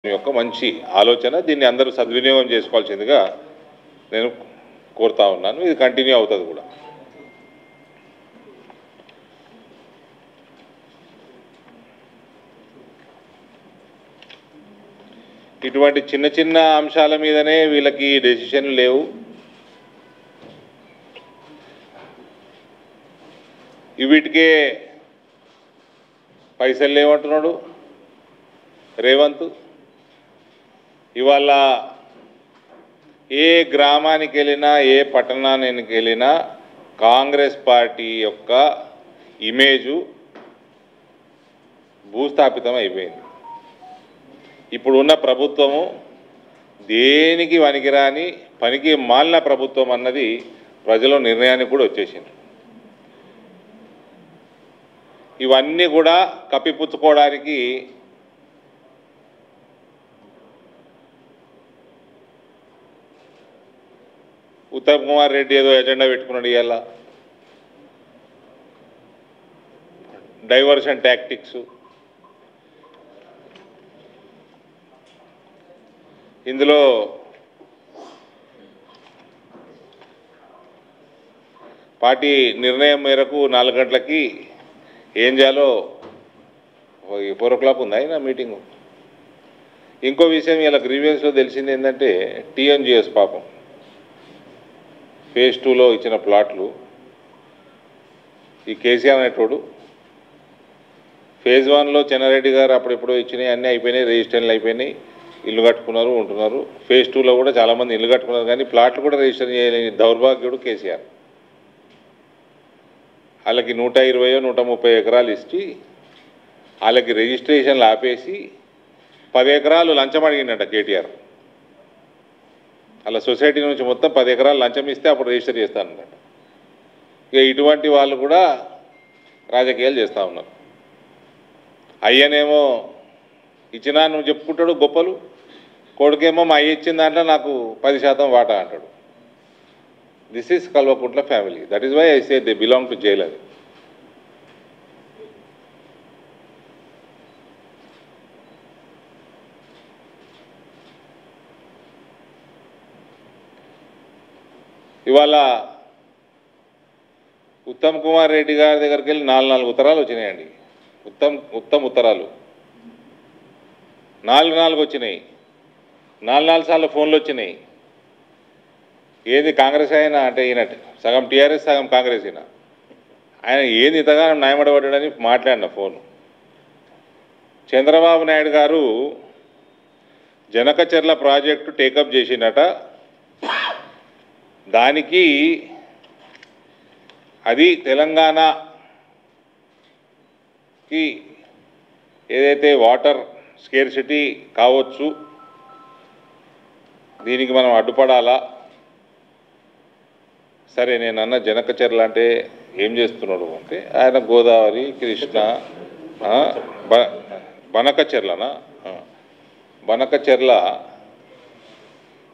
యొక్క మంచి ఆలోచన. దీన్ని అందరూ సద్వినియోగం చేసుకోవాల్సిందిగా నేను కోరుతా ఉన్నాను. ఇది కంటిన్యూ అవుతుంది కూడా. ఇటువంటి చిన్న చిన్న అంశాల మీదనే వీళ్ళకి డెసిషన్లు లేవు. వీటికే పైసలు లేవంటున్నాడు రేవంత్. ఇవాళ ఏ గ్రామానికి వెళ్ళినా ఏ పట్టణానికి వెళ్ళినా కాంగ్రెస్ పార్టీ యొక్క ఇమేజు భూస్థాపితం అయిపోయింది. ఇప్పుడున్న ప్రభుత్వము దేనికి వనికిరాని పనికి మాలిన ప్రభుత్వం అన్నది ప్రజల నిర్ణయానికి కూడా వచ్చేసింది. ఇవన్నీ కూడా కప్పిపుచ్చుకోవడానికి ఉత్తమ్ కుమార్ రెడ్డి ఏదో ఎజెండా పెట్టుకున్నాడు. ఇవాళ డైవర్షన్ టాక్టిక్స్. ఇందులో పార్టీ నిర్ణయం మేరకు 4 గంటలకి ఏం చేయాలో 4 o'clock ఉంది అయినా మీటింగు. ఇంకో విషయం ఇలా గ్రీవియన్స్లో తెలిసింది ఏంటంటే టీఎన్జిఎస్ పాపం phase 2లో ఇచ్చిన ప్లాట్లు ఈ కేసీఆర్ అనేటోడు phase 1లో చెన్నారెడ్డి గారు అప్పుడెప్పుడో ఇచ్చినాయి, అన్నీ అయిపోయినాయి, రిజిస్ట్రేషన్లు అయిపోయినాయి, ఇల్లు కట్టుకున్నారు ఉంటున్నారు. phase 2లో కూడా చాలామంది ఇల్లు కట్టుకున్నారు, కానీ ప్లాట్లు కూడా రిజిస్టర్ చేయలేని దౌర్భాగ్యుడు కేసీఆర్. వాళ్ళకి 120-130 ఎకరాలు ఇచ్చి వాళ్ళకి రిజిస్ట్రేషన్లు ఆపేసి 10 ఎకరాలు లంచం అడిగిండట కేటీఆర్. అలా సొసైటీ నుంచి మొత్తం 10 ఎకరాలు లంచం ఇస్తే అప్పుడు రిజిస్టర్ చేస్తానన్నట. ఇక ఇటువంటి వాళ్ళు కూడా రాజకీయాలు చేస్తూ ఉన్నారు. అయ్యనేమో ఇచ్చినా నువ్వు చెప్పుకుంటాడు గొప్పలు, కొడుకేమో మా అయ్య ఇచ్చిన దాంట్లో నాకు 10% వాటా అంటాడు. This is Kalvakuntla family. That is why I say they belong to jail. అది ఇవాళ ఉత్తమ్ కుమార్ రెడ్డి గారి దగ్గరికి వెళ్ళి 4 ఉత్తరాలు వచ్చినాయండి. ఉత్తమ్ ఉత్తరాలు 4 వచ్చినాయి. 4 సార్లు ఫోన్లు వచ్చినాయి. ఏది కాంగ్రెస్ అయినా అంటే ఈయన సగం టీఆర్ఎస్ సగం కాంగ్రెస్ అయినా ఆయన ఏది ఇంతగానో న్యాయమడబడ్డాడని మాట్లాడిన ఫోను. చంద్రబాబు నాయుడు గారు జనకచర్ల ప్రాజెక్టు టేకప్ చేసిందట. దానికి అది తెలంగాణకి ఏదైతే వాటర్ స్కేర్సిటీ కావచ్చు, దీనికి మనం అడ్డుపడాలా. సరే, నేను అన్న జనకచర్ల అంటే ఏం చేస్తున్నాడు అంటే ఆయన గోదావరి కృష్ణ బనకచెర్ల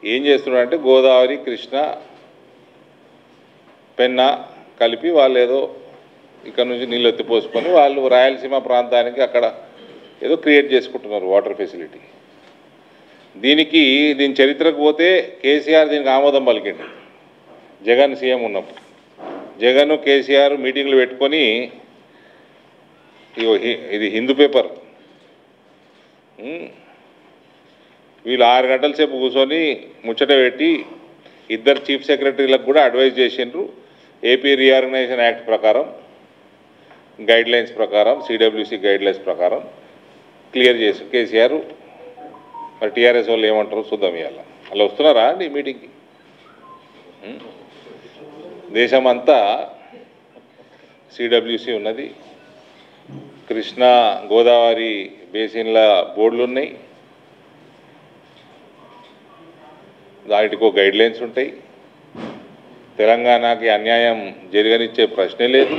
ఏం చేస్తున్నాడు అంటే గోదావరి కృష్ణ పెన్నా కలిపి వాళ్ళు ఏదో ఇక్కడ నుంచి నీళ్ళు ఎత్తిపోసుకొని వాళ్ళు రాయలసీమ ప్రాంతానికి అక్కడ ఏదో క్రియేట్ చేసుకుంటున్నారు వాటర్ ఫెసిలిటీ. దీని చరిత్రకు పోతే కేసీఆర్ దీనికి ఆమోదం పలికిండు. జగన్ సీఎం ఉన్నప్పుడు జగన్ కేసీఆర్ మీటింగ్లు పెట్టుకొని ఇది హిందూ పేపర్ వీళ్ళు 6 గంటల సేపు కూర్చొని ముచ్చట పెట్టి ఇద్దరు చీఫ్ సెక్రటరీలకు కూడా అడ్వైజ్ చేసిండ్రు. ఏపీ రీఆర్గనైజేషన్ యాక్ట్ ప్రకారం గైడ్లైన్స్ ప్రకారం సిడబ్ల్యూసి గైడ్లైన్స్ ప్రకారం క్లియర్ చేసి కేసీఆర్. మరి టీఆర్ఎస్ వాళ్ళు ఏమంటారు చూద్దాం. ఇవాళ అలా వస్తున్నారా అండి మీటింగ్కి? దేశమంతా సిడబ్ల్యూసి ఉన్నది, కృష్ణా గోదావరి బేసిన్ల బోర్డులు ఉన్నాయి, వాటికో గైడ్లైన్స్ ఉంటాయి. తెలంగాణకి అన్యాయం జరగనిచ్చే ప్రశ్నే లేదు.